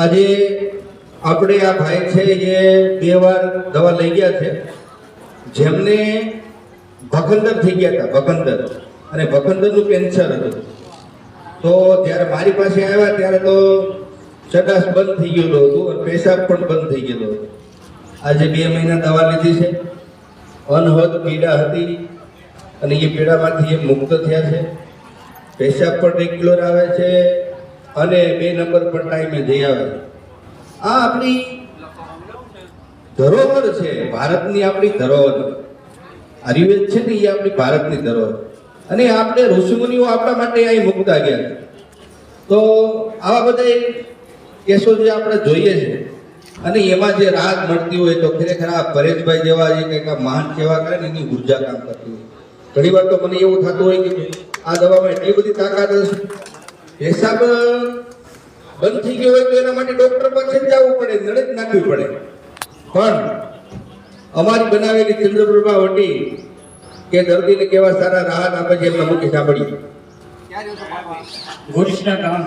આજે આપણે આ ભાઈ છે એ 2 વાર દવા લઈ ગયા છે, જેમને ભખંદર થઈ ગયા હતા, ભખંદર, અને ભખંદરનું કેન્સર હતું. તો જ્યારે મારી પાસે આવ્યા ત્યારે તો ચટાસ બંધ થઈ ગયેલું હતું અને પેશાબ પણ બંધ થઈ ગયેલો હતો. આજે 2 મહિના દવા લીધી છે, અનહદ પીડા હતી અને એ પીડામાંથી એ મુક્ત થયા છે. પેશાબ પણ રેગ્યુલર આવે છે અને 2 નંબર પર ટાઈમે જઈ આવે છે. આ આપણી ધરોહર છે, ભારતની આપણી ધરોહર. આયુર્વેદ છે ને એ આપણી ભારતની ધરોહર, અને આપણે ઋષિમુનિઓ આપણા માટે અહીં મુકતા ગયા છે. તો આવા બધા કેસો જે આપણે જોઈએ છે અને એમાં જે રાહત મળતી હોય તો ખરેખર આ પરેશભાઈ જેવા જે કંઈક મહાન સેવા કરે ને એની ઉર્જા કામ કરતી હોય. ઘણી વાર તો મને એવું થતું હોય કે આ દવામાં એટલી બધી તાકાત હશે, પેશાબ બંધ થઈ ગયો હોય તો એના માટે ડોક્ટર પાસે જવું પડે, નડે જ નાખવી પડે. પણ અમારી બનાવેલી ચંદ્રપ્રભા વટી કે દર્દીને કેવા સારા રાહત આપે છે એમના મુખે સાંભળીએ. ગુરુષ્ણા ગામ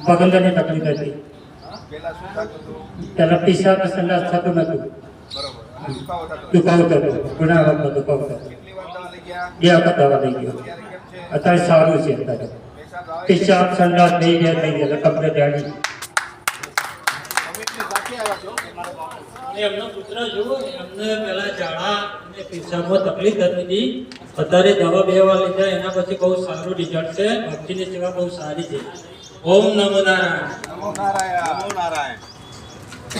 ભગંદરની તકલીફ હતી. પેલા પેશાબ સંડાસ થતું નતું, દુખાવો થતો, ઘણા વખત દુખાવો થતો. 2 વખત દવા લઈ ગયો, અત્યારે સારું છે. અત્યારે પેશાબ સંડાસ થઈ ગયા કમ્પ્લેટ આડી. એમનો પુત્ર જુઓ, એમને પેલા ઝાડા અને પેશાબમાં તકલીફ થતી હતી, અત્યારે દવા 2 વાર લીધા, એના પછી બહુ સારું રિઝલ્ટ છે. ભક્તિની સેવા બહુ સારી છે. ઓમ નમો નારાયણ. નમો નારાયણ. નમો નારાયણ.